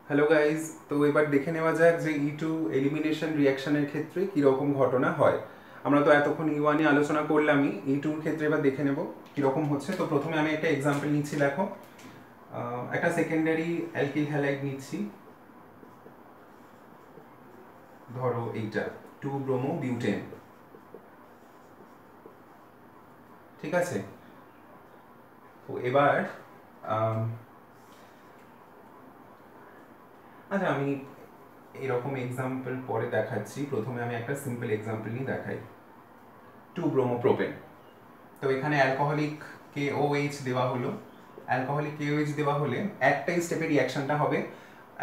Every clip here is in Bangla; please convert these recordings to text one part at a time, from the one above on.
হ্যালো গাইজ, তো এবার দেখে নেওয়া যাক যে E2 এলিমিনেশন রিয়াকশনের ক্ষেত্রে কীরকম ঘটনা হয়। আমরা তো এতক্ষণ E1 এ আলোচনা করলামই, E2 এর ক্ষেত্রে এবার দেখে নেব কীরকম হচ্ছে। তো প্রথমে আমি একটা এক্সাম্পল নিচ্ছি, দেখো একটা সেকেন্ডারি অ্যালকিল হ্যালাইড নিচ্ছি, ধরো এইটা 2 ব্রোমো বিউটেন, ঠিক আছে। তো এবার আচ্ছা, আমি এরকম এক্সাম্পল পরে দেখাচ্ছি, প্রথমে আমি একটা সিম্পল এক্সাম্পল নিয়ে দেখাই। 2 ব্রোমোপ্রোপেন, তো এখানে অ্যালকোহলিক KOH দেওয়া হলো। অ্যালকোহলিক KOH দেওয়া হলে একটাই স্টেপে রিয়াকশনটা হবে,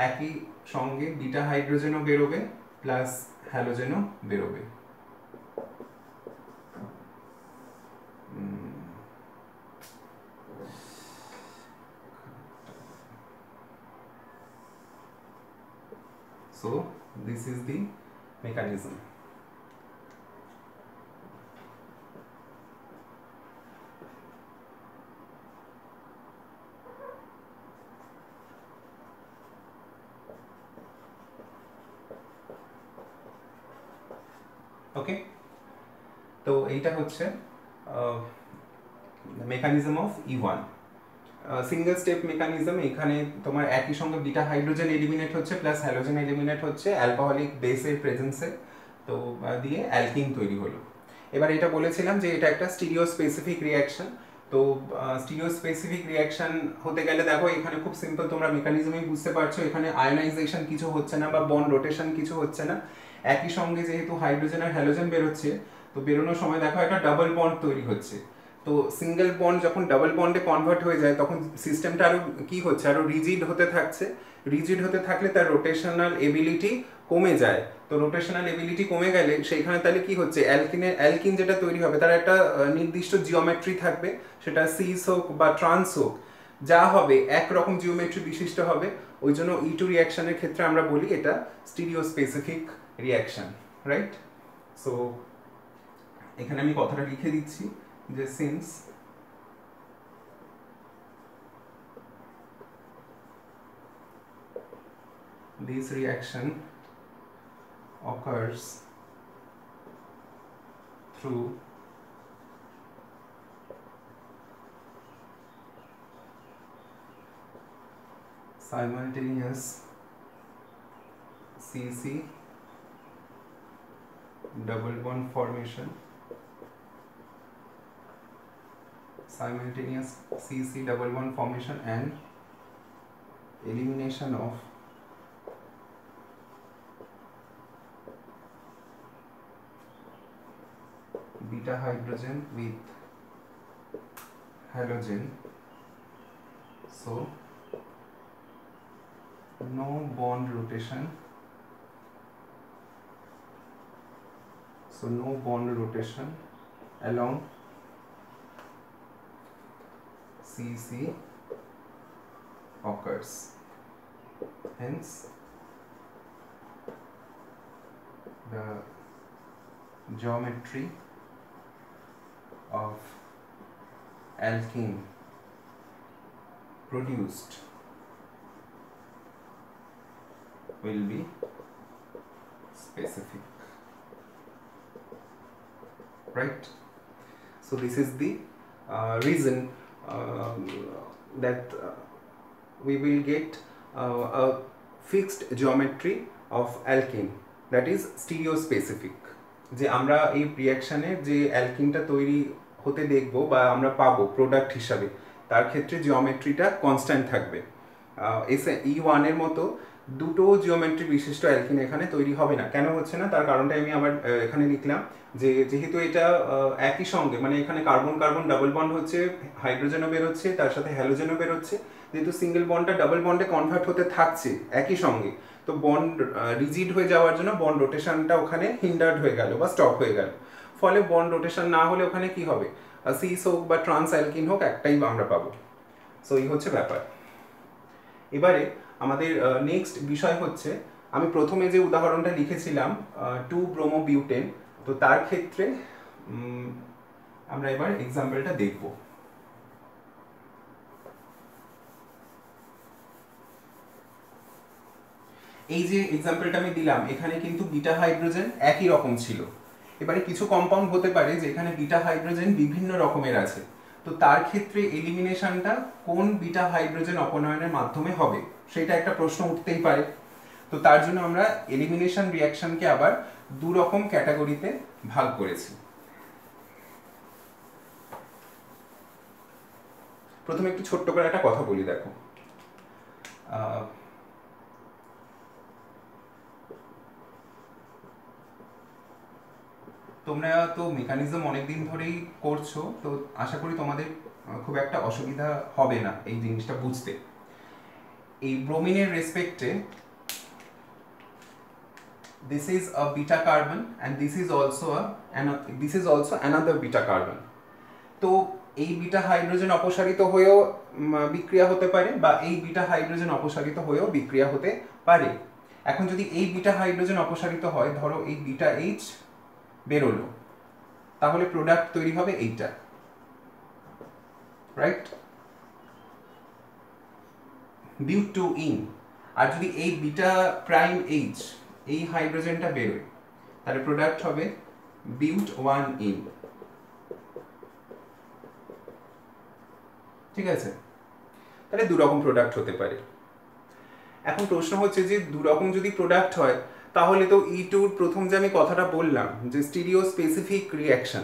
একই সঙ্গে বিটা হাইড্রোজেনও বেরোবে প্লাস হ্যালোজেনও বেরোবে। So this is the mechanism. ওকে, তো এইটা হচ্ছে mechanism of E1, single step mechanism. এখানে তোমার একই সঙ্গে বিটা হাইড্রোজেন এলিমিনেট হচ্ছে প্লাস হ্যালোজেন এলিমিনেট হচ্ছে অ্যালকোহলিক বেসের প্রেজেন্সে, তো দিয়ে অ্যালকিন তৈরি হলো। এবার এটা বলেছিলাম যে এটা একটা স্টিরিও স্পেসিফিক রিয়াকশন। তো স্টিরিও স্পেসিফিক রিয়াকশন হতে গেলে দেখো এখানে খুব সিম্পল, তোমরা মেকানিজমই বুঝতে পারছো, এখানে আয়নাইজেশন কিছু হচ্ছে না বা বন্ড রোটেশন কিছু হচ্ছে না। একই সঙ্গে যেহেতু হাইড্রোজেন আর হ্যালোজেন বেরোচ্ছে, তো বেরোনোর সময় দেখো একটা ডাবল বন্ড তৈরি হচ্ছে। তো সিঙ্গেল বন্ড যখন ডাবল বন্ডে কনভার্ট হয়ে যায় তখন সিস্টেমটা আরো কি হচ্ছে, আরো রিজিড হতে থাকছে। রিজিড হতে থাকলে তার রোটেশনাল এবিলিটি কমে যায়। তো রোটেশনাল এবিলিটি কমে গেলে সেইখানে তাহলে কি হচ্ছে, অ্যালকিন যেটা তৈরি হবে তার একটা নির্দিষ্ট জিওমেট্রি থাকবে, সেটা সিস হোক বা ট্রান্স হোক, যা হবে একরকম জিওমেট্রি বিশিষ্ট হবে। ওই জন্য E2 রিয়াকশনের ক্ষেত্রে আমরা বলি এটা stereo specific reaction, right. So এখানে আমি কথাটা লিখে দিচ্ছি যে since this reaction occurs through simultaneous CC double bond formation, simultaneous CC double bond formation and elimination of beta hydrogen with halogen. So no bond rotation, along CC occurs. Hence the geometry of alkene produced will be specific, right. So this is the reason that we will get a fixed geometry of alkene, that is stereo specific. যে আমরা এই রিয়াকশনে যে অ্যালকিনটা তৈরি হতে দেখব বা আমরা পাবো প্রোডাক্ট হিসাবে, তার ক্ষেত্রে জিওমেট্রিটা কনস্ট্যান্ট থাকবে। E1 এর মতো দুটো জিওমেট্রি বিশিষ্ট অ্যালকিন এখানে তৈরি হবে না। কেন হচ্ছে না তার কারণটা আমি আবার এখানে লিখলাম, যে যেহেতু এটা একই সঙ্গে, মানে এখানে কার্বন কার্বন ডাবল বন্ড হচ্ছে, হাইড্রোজেনও বেরোচ্ছে, তার সাথে হ্যালোজেনও বেরোচ্ছে, যেহেতু সিঙ্গেল বন্ডটা ডাবল বন্ডে কনভার্ট হতে থাকছে একই সঙ্গে, তো বন্ড রিজিড হয়ে যাওয়ার জন্য বন্ড রোটেশনটা ওখানে হিন্ডার্ড হয়ে গেল বা স্টপ হয়ে গেল। ফলে বন্ড রোটেশন না হলে ওখানে কি হবে, সিস হোক বা ট্রান্স অ্যালকিন হোক, একটাই আমরা পাবো। সো এই হচ্ছে ব্যাপার। এবারে আমাদের নেক্সট বিষয় হচ্ছে, আমি প্রথমে যে উদাহরণটা লিখেছিলাম 2 ব্রোমোবিউটেন, তো তার ক্ষেত্রে আমরা এবার এক্সাম্পলটা দেখব। এই যে এক্সাম্পলটা আমি দিলাম, এখানে কিন্তু বিটা হাইড্রোজেন একই রকম ছিল। এবারে কিছু কম্পাউন্ড হতে পারে যে এখানে বিটা হাইড্রোজেন বিভিন্ন রকমের আছে, তো তার ক্ষেত্রে এলিমিনেশনটা কোন বিটা হাইড্রোজেন অপনয়নের মাধ্যমে হবে সেটা একটা প্রশ্ন উঠতেই পারে। তো তার জন্য আমরা এলিমিনেশন রিয়াকশনকে আবার দু রকম ক্যাটাগরিতে ভাগ করেছি। প্রথমে একটু ছোট্ট করে একটা কথা বলি, দেখো তোমরা তো মেকানিজম অনেকদিন ধরেই করছো, তো আশা করি তোমাদের খুব একটা অসুবিধা হবে না এই জিনিসটা বুঝতে। এই ব্রোমিনের রেসপেক্টে this is a beta carbon and this is also another beta carbon. তো এই বিটা হাইড্রোজেন অপসারিত হয়েও বিক্রিয়া হতে পারে, বা এই বিটা হাইড্রোজেন অপসারিত হয়েও বিক্রিয়া হতে পারে। এখন যদি এই বিটা হাইড্রোজেন অপসারিত হয়, ধরো এই বিটা এইচ বেরোলো, তাহলে প্রোডাক্ট তৈরি হবে এইটা, রাইট, বিউট টু ইন। আর যদি এই বিটা প্রাইম এইচ এই হাইড্রোজেনটা বেরোয়, তাহলে প্রোডাক্ট হবে বিউট ওয়ান ইন। ঠিক আছে, তাহলে দু রকম প্রোডাক্ট হতে পারে। এখন প্রশ্ন হচ্ছে যে দু রকম যদি প্রোডাক্ট হয়, তাহলে তো E2 প্রথম যে আমি কথাটা বললাম যে স্টিরিও স্পেসিফিক রিঅ্যাকশন,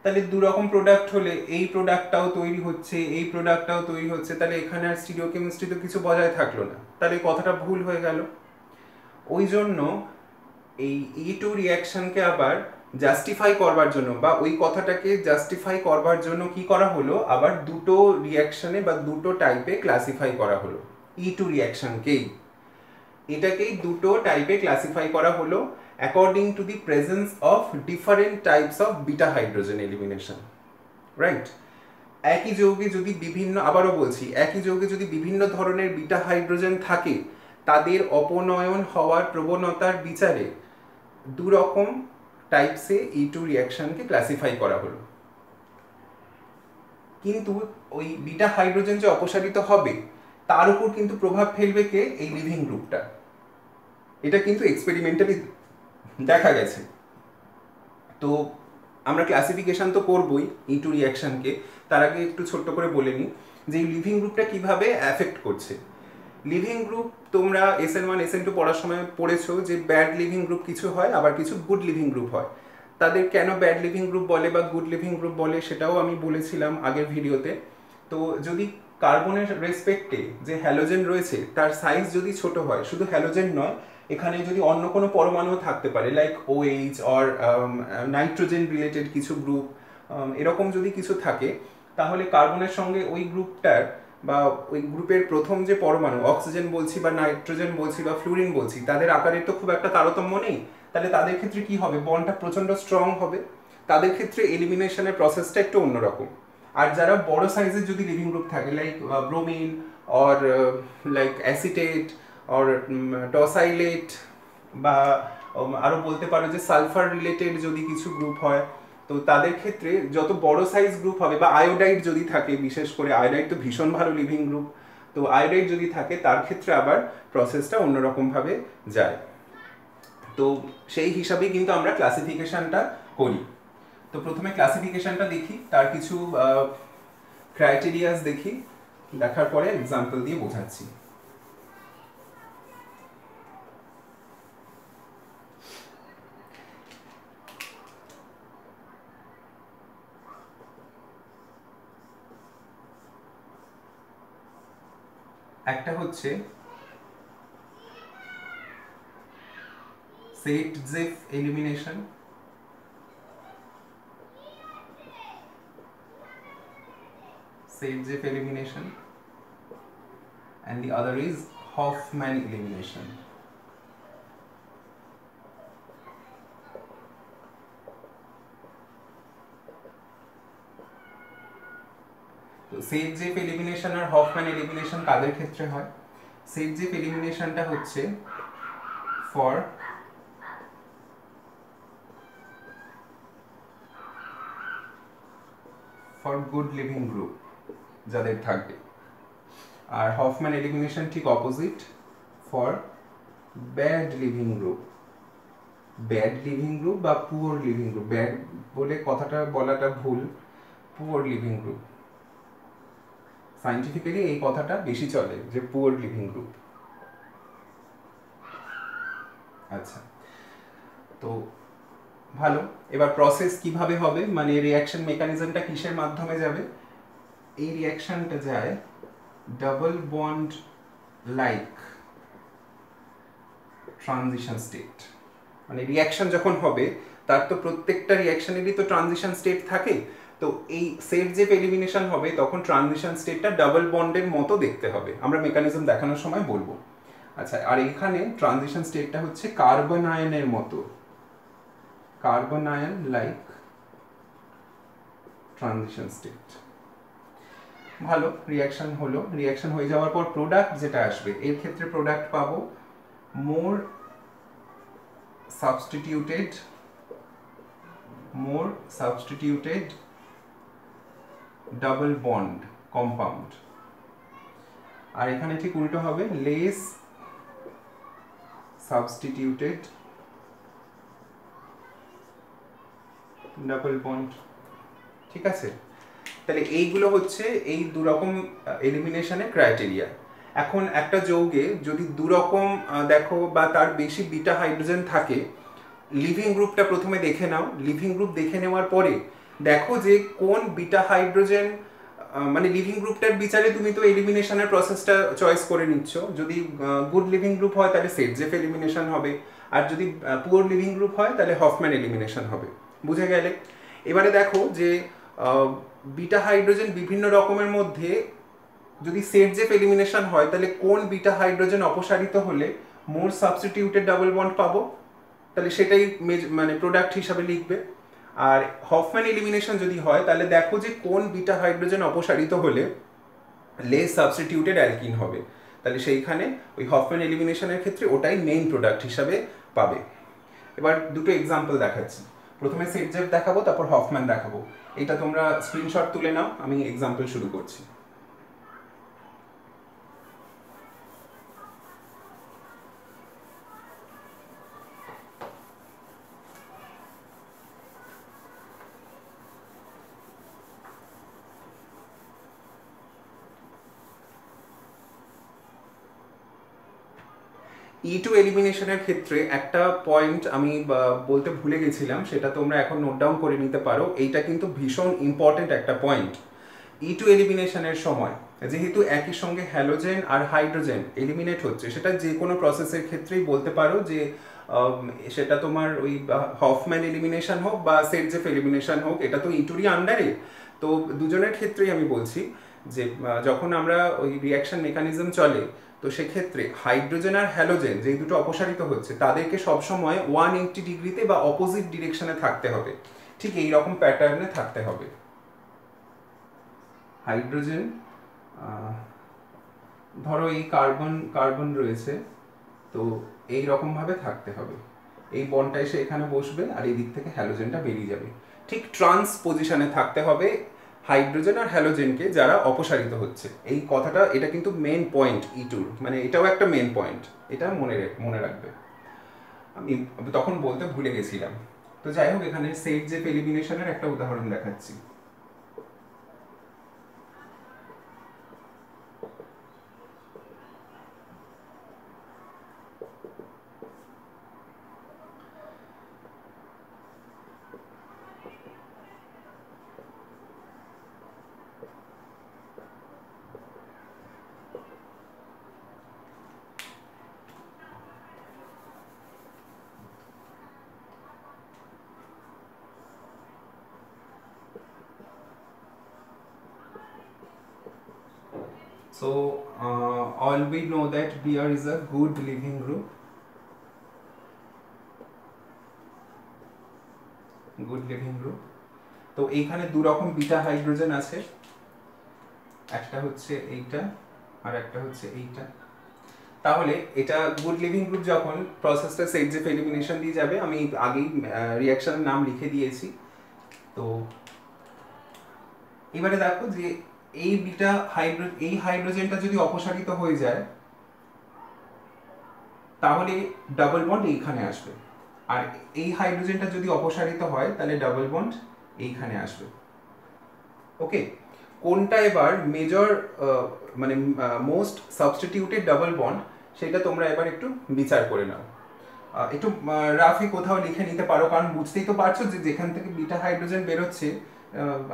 তাহলে দু রকম প্রোডাক্ট হলে এই প্রোডাক্টটাও তৈরি হচ্ছে, এই প্রোডাক্টটাও তৈরি হচ্ছে, তাহলে এখানে আর স্টিরিও কেমিস্ট্রি তো কিছু বজায় থাকলো না, তাহলে কথাটা ভুল হয়ে গেল। ওই জন্য এই E2 রিঅ্যাকশনকে আবার জাস্টিফাই করবার জন্য, বা ওই কথাটাকে জাস্টিফাই করবার জন্য কি করা হলো, আবার দুটো রিঅ্যাকশনে বা দুটো টাইপে ক্লাসিফাই করা হলো। E2 রিঅ্যাকশনকেই, এটাকেই দুটো টাইপে ক্লাসিফাই করা হলো according to the presence of different types of beta hydrogen elimination, right. একই যৌগে যদি বিভিন্ন, আবারও বলছি, একই যৌগে যদি বিভিন্ন ধরনের বিটা হাইড্রোজেন থাকে, তাদের অপনয়ন হওয়ার প্রবণতার বিচারে দু রকম টাইপসে E2 রিঅ্যাকশনকে ক্লাসিফাই করা হলো। কিন্তু ওই বিটা হাইড্রোজেন যে অপসারিত হবে, তার উপর কিন্তু প্রভাব ফেলবে কে, এই লিভিং গ্রুপটা। এটা কিন্তু এক্সপেরিমেন্টালি দেখা গেছে। তো আমরা ক্লাসিফিকেশন তো করবই E2 রিঅ্যাকশনকে, তার আগে একটু ছোট্ট করে বলে নিই যে এই লিভিং গ্রুপটা কিভাবে অ্যাফেক্ট করছে। লিভিং গ্রুপ তোমরা SN1 SN2 পড়ার সময় পড়েছো যে ব্যাড লিভিং গ্রুপ কিছু হয়, আবার কিছু গুড লিভিং গ্রুপ হয়। তাদের কেন ব্যাড লিভিং গ্রুপ বলে বা গুড লিভিং গ্রুপ বলে সেটাও আমি বলেছিলাম আগের ভিডিওতে। তো যদি কার্বনের রেসপেক্টে যে হ্যালোজেন রয়েছে তার সাইজ যদি ছোট হয়, শুধু হ্যালোজেন নয়, এখানে যদি অন্য কোনো পরমাণু থাকতে পারে like OH or nitrogen related কিছু গ্রুপ, এরকম যদি কিছু থাকে, তাহলে কার্বনের সঙ্গে ওই গ্রুপটার বা ওই গ্রুপের প্রথম যে পরমাণু, অক্সিজেন বলছি বা নাইট্রোজেন বলছি বা ফ্লুরিন বলছি, তাদের আকারের তো খুব একটা তারতম্য নেই। তাহলে তাদের ক্ষেত্রে কি হবে, বন্ডটা প্রচন্ড স্ট্রং হবে, তাদের ক্ষেত্রে এলিমিনেশনের প্রসেসটা একটু অন্যরকম। আর যারা বড় সাইজের যদি লিভিং গ্রুপ থাকে like bromine or like acetate or tosylate, বা আরো বলতে পারো যে সালফার রিলেটেড যদি কিছু গ্রুপ হয়, তো তাদের ক্ষেত্রে যত বড় সাইজ গ্রুপ হবে, বা আয়োডাইড যদি থাকে, বিশেষ করে আয়োডাইড তো ভীষণ ভালো লিভিং গ্রুপ, তো আয়োডাইড যদি থাকে তার ক্ষেত্রে আবার প্রসেসটা অন্যরকম ভাবে যায়। তো সেই হিসাবেই কিন্তু আমরা ক্লাসিফিকেশনটা করি। তো প্রথমে ক্লাসিফিকেশনটা দেখি, তার কিছু ক্রাইটেরিয়াস দেখি, দেখার পরে এক্সাম্পল দিয়ে বোঝাচ্ছি। একটা হচ্ছে Saint-Joseph elimination, Saint-Joseph elimination, and the other is Hoffman elimination. তো Saint-Joseph elimination আর Hoffman elimination কাদের ক্ষেত্রে হয়? Saint-Joseph eliminationটা হচ্ছে for গুড লিভিং গ্রুপ যাদের থাকবে, আর হফম্যান এলিমিনেশন ঠিক opposite, for bad living group, bad living group বা পুয়ার লিভিং গ্রুপ, ব্যাড বলে কথাটা বলাটা ভুল, পুয়ার লিভিং গ্রুপ, সায়েন্টিফিক্যালি এই কথাটা বেশি চলে যে পুয়ার লিভিং গ্রুপ। আচ্ছা, তো ভালো। এবার প্রসেস কিভাবে হবে, মানে রিঅ্যাকশন মেকানিজমটা কিসের মাধ্যমে যাবে? এই রিঅ্যাকশনটা যায় double bond like transition state. মানে রিঅ্যাকশন যখন হবে তার তো প্রত্যেকটা রিঅ্যাকশনেরই তো ট্রানজিশন স্টেট থাকে, তো এই সেট যে এলিমিনেশন হবে তখন ট্রানজিশন স্টেটটা ডাবল বন্ডের মতো দেখতে হবে, আমরা মেকানিজম দেখানোর সময় বলবো। আচ্ছা, আর এখানে ট্রানজিশন স্টেটটা হচ্ছে কার্বন আয়নের মতো, carbon ion like transition state. ভালো, রিঅ্যাকশন হলো, রিঅ্যাকশন হয়ে যাওয়ার পর প্রোডাক্ট যেটা আসবে, এর ক্ষেত্রে প্রোডাক্ট পাবো মোর সাবস্টিটিউটেড ডাবল বন্ড কম্পাউন্ড, আর এখানে ঠিক উল্টো হবে লেস সাবস্টিটিউটেড ডাবল বন্ড। ঠিক আছে, তাহলে এইগুলো হচ্ছে এই দুরকম এলিমিনেশনের ক্রাইটেরিয়া। এখন একটা যৌগে যদি দুরকম দেখো বা তার বেশি বিটা হাইড্রোজেন থাকে, লিভিং গ্রুপটা প্রথমে দেখে নাও, লিভিং গ্রুপ দেখে নেওয়ার পরে দেখো যে কোন বিটা হাইড্রোজেন, মানে লিভিং গ্রুপটার বিচারে তুমি তো এলিমিনেশনের প্রসেসটা চয়েস করে নিচ্ছ। যদি গুড লিভিং গ্রুপ হয় তাহলে সেটজেফ এলিমিনেশন হবে, আর যদি পুয়ার লিভিং গ্রুপ হয় তাহলে হফম্যান এলিমিনেশন হবে। বুঝে গেলে? এবারে দেখো যে বিটা হাইড্রোজেন বিভিন্ন রকমের মধ্যে যদি সেটজেফ এলিমিনেশন হয় তাহলে কোন বিটা হাইড্রোজেন অপসারিত হলে মোর সাবস্টিটিউটেড ডাবল বন্ড পাবো, তাহলে সেটাই মানে প্রোডাক্ট হিসাবে লিখবে। আর হফম্যান এলিমিনেশন যদি হয় তাহলে দেখো যে কোন বিটা হাইড্রোজেন অপসারিত হলে লেস সাবস্টিটিউটেড অ্যালকিন হবে, তাহলে সেইখানে ওই হফম্যান এলিমিনেশনের ক্ষেত্রে ওটাই মেইন প্রোডাক্ট হিসাবে পাবে। এবার দুটো এক্সাম্পল দেখাচ্ছি, প্রথমে সেটজেফ দেখাবো তারপর হফম্যান দেখাবো। এটা তোমরা স্ক্রিনশট তুলে নাও, আমি এক্সাম্পল শুরু করছি। E2 এলিমিনেশনের ক্ষেত্রে একটা পয়েন্ট আমি বলতে ভুলে গেছিলাম, সেটা তোমরা এখন নোট ডাউন করে নিতে পারো, এইটা কিন্তু ভীষণ ইম্পর্টেন্ট একটা পয়েন্ট। E2 এলিমিনেশনের সময় যেহেতু একই সঙ্গে হ্যালোজেন আর হাইড্রোজেন এলিমিনেট হচ্ছে, সেটা যে কোনো প্রসেসের ক্ষেত্রেই বলতে পারো যে সেটা তোমার ওই হফম্যান এলিমিনেশন হোক বা সেটজেফ এলিমিনেশন হোক, এটা তো E2রই আন্ডারে। তো দুজনের ক্ষেত্রেই আমি বলছি যে যখন আমরা ওই রিঅ্যাকশন মেকানিজম চলে, তো সেক্ষেত্রে হাইড্রোজেন আর হ্যালোজেন যেই দুটো অপসারিত হচ্ছে তাদেরকে সবসময় 180 ডিগ্রিতে বা অপোজিট ডিরেকশনে থাকতে হবে, ঠিক এই রকম প্যাটার্নে থাকতে হবে। হাইড্রোজেন ধরো এই কার্বন রয়েছে, তো এই রকম ভাবে থাকতে হবে, এই বন্ডটা এসে এখানে বসবে আর এই দিক থেকে হ্যালোজেনটা বেরিয়ে যাবে, ঠিক ট্রান্স পজিশনে থাকতে হবে হাইড্রোজেন আর হ্যালোজেনকে যারা অপসারিত হচ্ছে। এই কথাটা, এটা কিন্তু মেন পয়েন্ট E2, মানে এটাও একটা মেন পয়েন্ট, এটা মনে রাখবে, আমি তখন বলতে ভুলে গেছিলাম। তো যাই হোক, এখানে সেটজেফ এলিমিনেশনের একটা উদাহরণ দেখাচ্ছি। So all we know that Br is a good living group. Good living group. তো এইখানে দু রকম বিটা হাইড্রোজেন আছে, একটা হচ্ছে এইটা আর একটা হচ্ছে এইটা। তাহলে এটা গুড লিভিং গ্রুপ যখন প্রসেসটা সেটজেফ এলিমিনেশন দিয়ে যাবে, আমি আগেই রিঅ্যাকশনের নাম লিখে দিয়েছি। তো এবারে দেখো যে এই এই হাইড্রোজেনটা যদি অপসারিত হয়ে যায়, তাহলে ডাবল বন্ড এইখানে আসবে, আর এই হাইড্রোজেনটা যদি অপসারিত হয় তাহলে ডাবল বন্ড এইখানে আসবে। ওকে, কোনটা এবার মেজর মানে মোস্ট সাবস্টিটিউটেড ডাবল বন্ড সেটা তোমরা এবার একটু বিচার করে নাও। একটু রাফি কোথাও লিখে নিতে পারো, কারণ বুঝতেই তো পারছো যে যেখান থেকে বিটা হাইড্রোজেন বেরোচ্ছে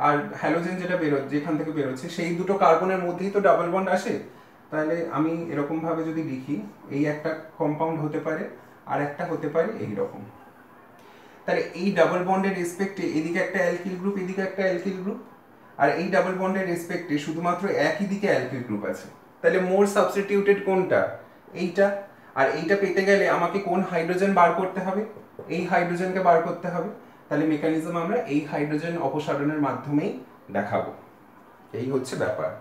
আর হ্যালোজেন যেটা যেখান থেকে বেরোচ্ছে সেই দুটো কার্বনের মধ্যেই তো ডাবল বন্ড আসে। তাহলে আমি এরকম ভাবে যদি লিখি, এই একটা কম্পাউন্ড হতে পারে আর একটা হতে পারে এই রকম। তাহলে এই ডাবল বন্ডের রেসপেক্টে এদিকে একটা অ্যালকিল গ্রুপ, এদিকে একটা অ্যালকিল গ্রুপ, আর এই ডাবল বন্ডের রেসপেক্টে শুধুমাত্র একই দিকে অ্যালকিল গ্রুপ আছে। তাহলে মোর সাবস্টিটিউটেড কোনটা? এইটা। আর এইটা পেতে গেলে আমাকে কোন হাইড্রোজেন বার করতে হবে? এই হাইড্রোজেনকে বার করতে হবে। তাহলে মেকানিজম আমরা এই হাইড্রোজেন অপসারণের মাধ্যমেই দেখাবো। এই হচ্ছে ব্যাপার।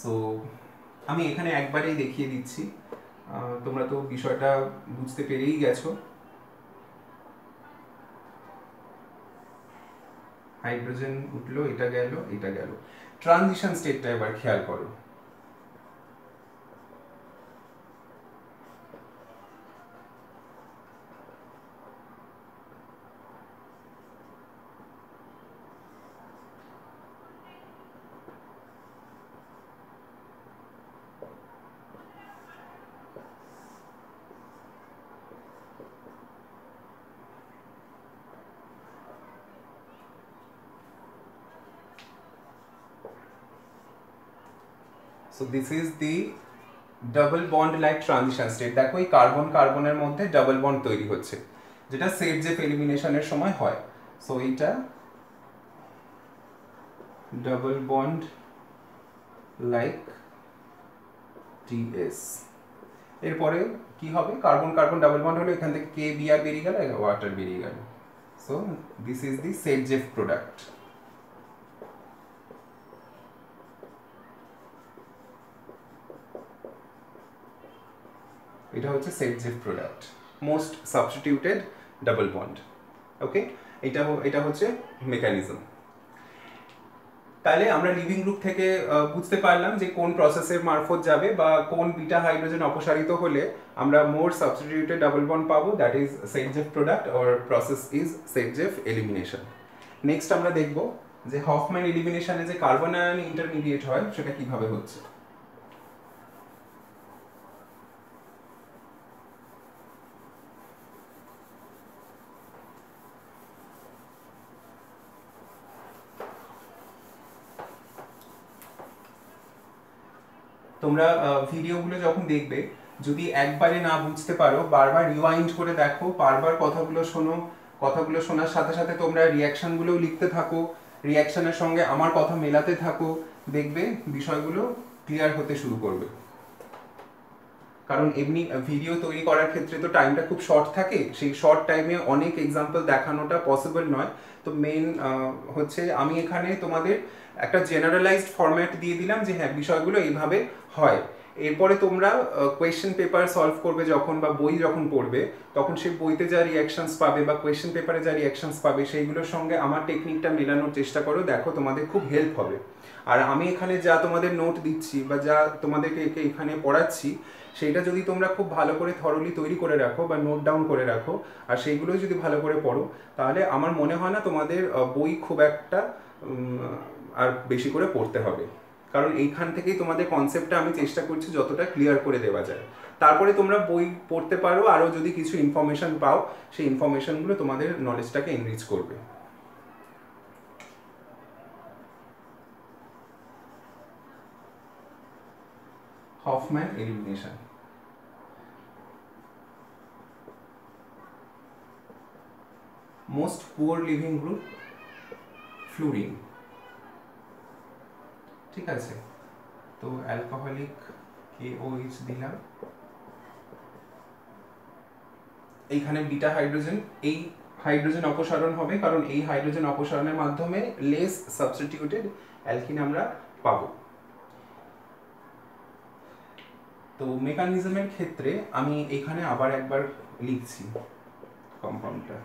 সো আমি এখানে একবারেই দেখিয়ে দিচ্ছি, তোমরা তো বিষয়টা বুঝতে পেরেই গেছো। হাইড্রোজেন উঠলো, এটা গেল, এটা গেল। ট্রানজিশন স্টেটটা এবার খেয়াল করো। So this is the double bond like transition state. দেখো এই কার্বন কার্বনের মধ্যে ডাবল বন্ড তৈরি হচ্ছে, যেটা সেটজেফ এলিমিনেশনের সময় হয়। সো এইটা ডাবল বন্ড লাইক টিএস। এরপরে কি হবে? কার্বন কার্বন ডাবল বন্ড হলো, এখান থেকে কে বিআর বেরিয়ে গেল, ওয়াটার বেরিয়ে গেল। So this is the Saytzeff product. এটা হচ্ছে Saytzeff product, most substituted double bond. Okay, এটা হচ্ছে মেকানিজম। তাহলে আমরা লিভিং গ্রুপ থেকে বুঝতে পারলাম যে কোন প্রসেসের মারফত যাবে বা কোন বিটা হাইড্রোজেন অপসারিত হলে আমরা মোর সাবস্টিটিউটেড ডাবল বন্ড পাবো, that is Saytzeff product or process is Saytzeff elimination. Next আমরা দেখব যে হফম্যান এলিমিনেশনে যে কার্বন আয়ন ইন্টারমিডিয়েট হয় সেটা কিভাবে হচ্ছে। তোমরা ভিডিওগুলো যখন দেখবে, যদি একবারে না বুঝতে পারো বারবার রিওয়াইন্ড করে দেখো, বারবার কথাগুলো শোনো, কথাগুলো শোনার সাথে সাথে তোমরা রিয়াকশনগুলোও লিখতে থাকো, রিয়াকশনের সঙ্গে আমার কথা মেলাতে থাকো, দেখবে বিষয়গুলো ক্লিয়ার হতে শুরু করবে। কারণ এমনি ভিডিও তৈরি করার ক্ষেত্রে তো টাইমটা খুব শর্ট থাকে, সেই শর্ট টাইমে অনেক এক্সাম্পল দেখানোটা পসিবল নয়। তো মেন হচ্ছে আমি এখানে তোমাদের একটা জেনারেলাইজড ফরম্যাট দিয়ে দিলাম যে হ্যাঁ বিষয়গুলো এইভাবে হয়। এরপরে তোমরা কোয়েশ্চেন পেপার সলভ করবে যখন বা বই যখন পড়বে, তখন সেই বইতে যা রিয়াকশনস পাবে বা কোয়েশ্চেন পেপারে যা রিয়াকশনস পাবে সেইগুলোর সঙ্গে আমার টেকনিকটা মেলানোর চেষ্টা করো, দেখো তোমাদের খুব হেল্প হবে। আর আমি এখানে যা তোমাদের নোট দিচ্ছি বা যা তোমাদেরকে এখানে পড়াচ্ছি, সেইটা যদি তোমরা খুব ভালো করে থরলি তৈরি করে রাখো বা নোট ডাউন করে রাখো আর সেইগুলো যদি ভালো করে পড়ো, তাহলে আমার মনে হয় না তোমাদের বই খুব একটা আর বেশি করে পড়তে হবে। কারণ এইখান থেকেই তোমাদের কনসেপ্টটা আমি চেষ্টা করছি যতটা ক্লিয়ার করে দেওয়া যায়। তারপরে তোমরা বই পড়তে পারো, আরও যদি কিছু ইনফরমেশন পাও সেই ইনফরমেশনগুলো তোমাদের নলেজটাকে এনরিচ করবে। Hoffmann elimination. Most poor leaving group fluorine. ঠিক আছে, তো অ্যালকোহলিক KOH দিলাম, এইখানে বিটা হাইড্রোজেন, এই হাইড্রোজেন অপসারণ হবে কারণ এই হাইড্রোজেন অপসারণের মাধ্যমে লেস সাবস্টিটিউটেড অ্যালকিন আমরা পাবো। তো মেকানিজমের ক্ষেত্রে আমি এখানে আবার একবার লিখছি কম্পাউন্ডটা।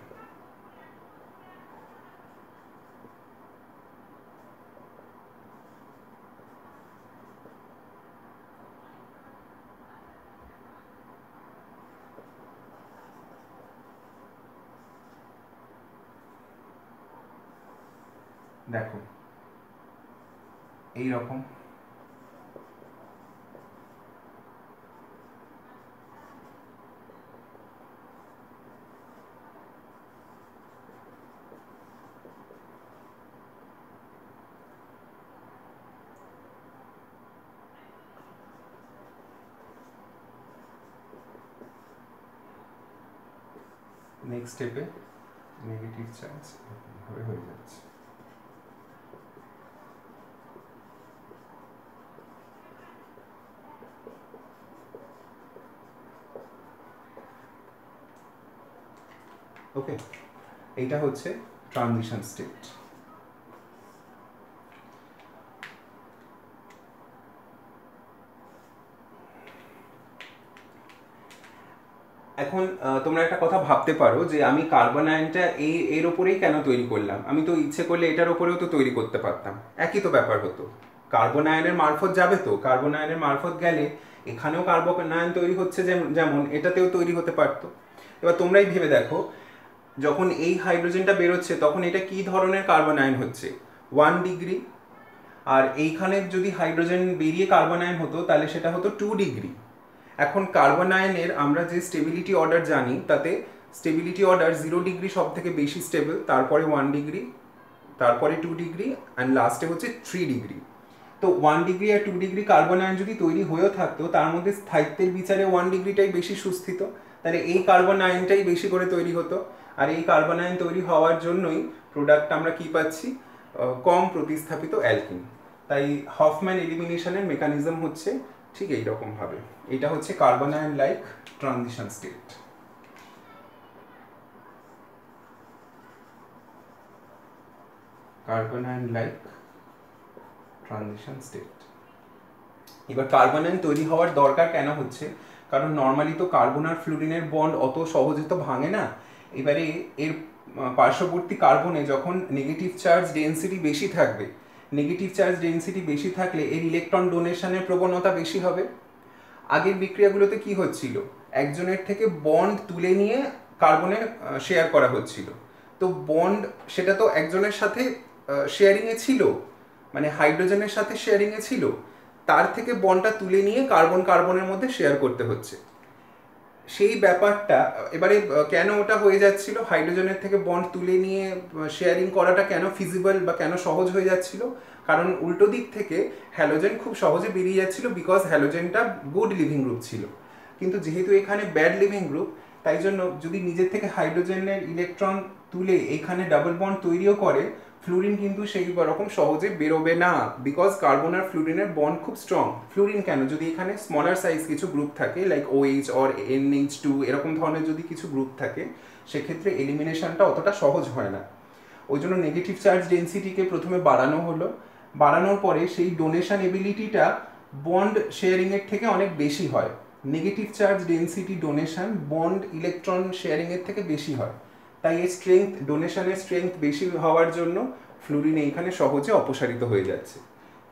দেখো এই রকম। নেক্সট স্টেপে নেগেটিভ চার্জ এভাবে হয়ে যাচ্ছে। ওকে, এইটা হচ্ছে ট্রানজিশন স্টেট। এখন তোমরা একটা কথা ভাবতে পারো যে আমি কার্বন আয়নটা এর ওপরেই কেন তৈরি করলাম, আমি তো ইচ্ছে করলে এটার ওপরেও তো তৈরি করতে পারতাম, একই তো ব্যাপার হতো। কার্বন আয়নের মারফত যাবে, তো কার্বন আয়নের মারফত গেলে এখানেও কার্বন আয়ন তৈরি হচ্ছে, যেমন এটাতেও তৈরি হতে পারতো। এবার তোমরাই ভেবে দেখো, যখন এই হাইড্রোজেনটা বেরোচ্ছে তখন এটা কি ধরনের কার্বন আয়ন হচ্ছে, 1 ডিগ্রি। আর এইখানে যদি হাইড্রোজেন বেরিয়ে কার্বন আয়ন হতো তাহলে সেটা হতো 2 ডিগ্রি। এখন কার্বন আয়নের আমরা যে স্টেবিলিটি অর্ডার জানি, তাতে স্টেবিলিটি অর্ডার 0 ডিগ্রি সব থেকে বেশি স্টেবল, তারপরে 1 ডিগ্রি, তারপরে 2 ডিগ্রি, অ্যান্ড লাস্টে হচ্ছে 3 ডিগ্রি। তো 1 ডিগ্রি আর 2 ডিগ্রি কার্বন আয়ন যদি তৈরি হয়েও থাকতো, তার মধ্যে স্থায়িত্বের বিচারে 1 ডিগ্রিটাই বেশি সুস্থিত, তাহলে এই কার্বন আয়নটাই বেশি করে তৈরি হতো। আর এই কার্বন আয়ন তৈরি হওয়ার জন্যই প্রোডাক্ট আমরা কি পাচ্ছি, কম প্রতিস্থাপিত অ্যালকিন। তাই হফম্যান এলিমিনেশনের মেকানিজম হচ্ছে ঠিক এইরকম ভাবে। এটা হচ্ছে carbon ion like transition state. Carbon ion like transition state. এবার কার্বন আয়ন তৈরি হওয়ার দরকার কেন হচ্ছে, কারণ নর্মালি তো কার্বন আর ফ্লুরিনের বন্ড অত সহজে তো ভাঙে না। এবারে এর পার্শ্ববর্তী কার্বনে যখন নেগেটিভ চার্জ ডেন্সিটি বেশি থাকবে, নেগেটিভ চার্জ ডেন্সিটি বেশি থাকলে এর ইলেকট্রন ডোনেশনের প্রবণতা বেশি হবে। আগের বিক্রিয়াগুলোতে কি হচ্ছিল, একজনের থেকে বন্ড তুলে নিয়ে কার্বনে শেয়ার করা হচ্ছিল। তো বন্ড সেটা তো একজনের সাথে শেয়ারিংয়ে ছিল, মানে হাইড্রোজেনের সাথে শেয়ারিংয়ে ছিল, তার থেকে বন্ডটা তুলে নিয়ে কার্বন কার্বনের মধ্যে শেয়ার করতে হচ্ছে। সেই ব্যাপারটা এবারে কেন ওটা হয়ে যাচ্ছিল, হাইড্রোজেনের থেকে বন্ড তুলে নিয়ে শেয়ারিং করাটা কেন ফিজিবল বা কেন সহজ হয়ে যাচ্ছিল, কারণ উল্টো দিক থেকে হ্যালোজেন খুব সহজে বেরিয়ে যাচ্ছিল, বিকজ হ্যালোজেনটা গুড লিভিং গ্রুপ ছিল। কিন্তু যেহেতু এখানে ব্যাড লিভিং গ্রুপ, তাই জন্য যদি নিজের থেকে হাইড্রোজেনের ইলেকট্রন তুলে এখানে ডাবল বন্ড তৈরিও করে, ফ্লুরিন কিন্তু সেই রকম সহজে বেরোবে না, বিকজ কার্বন আর ফ্লুরিনের বন্ড খুব স্ট্রং। ফ্লুরিন কেন, যদি এখানে স্মলার সাইজ কিছু গ্রুপ থাকে লাইক OH অর NH2 এরকম ধরনের যদি কিছু গ্রুপ থাকে, সেক্ষেত্রে এলিমিনেশনটা অতটা সহজ হয় না। ওই জন্য নেগেটিভ চার্জ ডেন্সিটিকে প্রথমে বাড়ানো হলো, বাড়ানোর পরে সেই ডোনেশন এবিলিটিটা বন্ড শেয়ারিংয়ের থেকে অনেক বেশি হয়। Negative charge density donation bond electron শেয়ারিংয়ের থেকে বেশি হয়, তাই এই স্ট্রেংথ, ডোনেশনের স্ট্রেংথ বেশি হওয়ার জন্য ফ্লুরিন এইখানে সহজে অপসারিত হয়ে যাচ্ছে।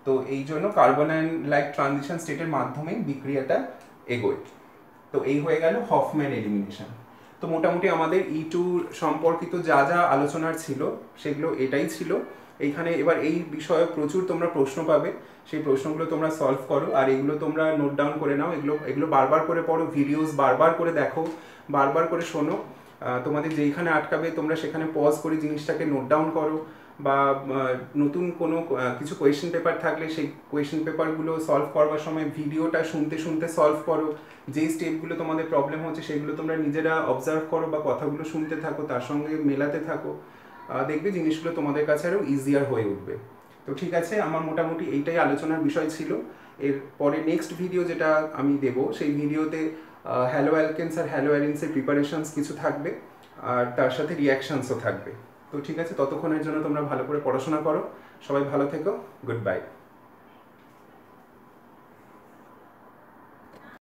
তো এই জন্য কার্বন আয়ন লাইক ট্রানজিশন স্টেটের মাধ্যমে বিক্রিয়াটা এগোয়। তো এই হয়ে গেল হফম্যান এলিমিনেশন। তো মোটামুটি আমাদের E2 সম্পর্কিত যা যা আলোচনার ছিল সেগুলো এটাই ছিল। এইখানে এবার এই বিষয়ে প্রচুর তোমরা প্রশ্ন পাবে, সেই প্রশ্নগুলো তোমরা সলভ করো, আর এগুলো তোমরা নোট ডাউন করে নাও, এগুলো বারবার করে পড়ো, ভিডিওস বারবার করে দেখো, বারবার করে শোনো। তোমাদের যেইখানে আটকাবে তোমরা সেখানে পজ করে জিনিসটাকে নোট ডাউন করো, বা নতুন কোনো কিছু কোয়েশ্চেন পেপার থাকলে সেই কোয়েশ্চেন পেপারগুলো সলভ করবার সময় ভিডিওটা শুনতে শুনতে সলভ করো। যেই স্টেপগুলো তোমাদের প্রবলেম হচ্ছে সেগুলো তোমরা নিজেরা অবজার্ভ করো বা কথাগুলো শুনতে থাকো, তার সঙ্গে মেলাতে থাকো, দেখবে জিনিসগুলো তোমাদের কাছে আরও ইজিয়ার হয়ে উঠবে। তো ঠিক আছে, আমার মোটামুটি এইটাই আলোচনার বিষয় ছিল। এর পরে নেক্সট ভিডিও যেটা আমি দেব, সেই ভিডিওতে হ্যালো অ্যালকেনস আর হ্যালো অ্যালিনসের প্রিপারেশনস কিছু থাকবে, আর তার সাথে রিয়াকশনসও থাকবে। তো ঠিক আছে, ততক্ষণের জন্য তোমরা ভালো করে পড়াশোনা করো, সবাই ভালো থেকো, গুড বাই।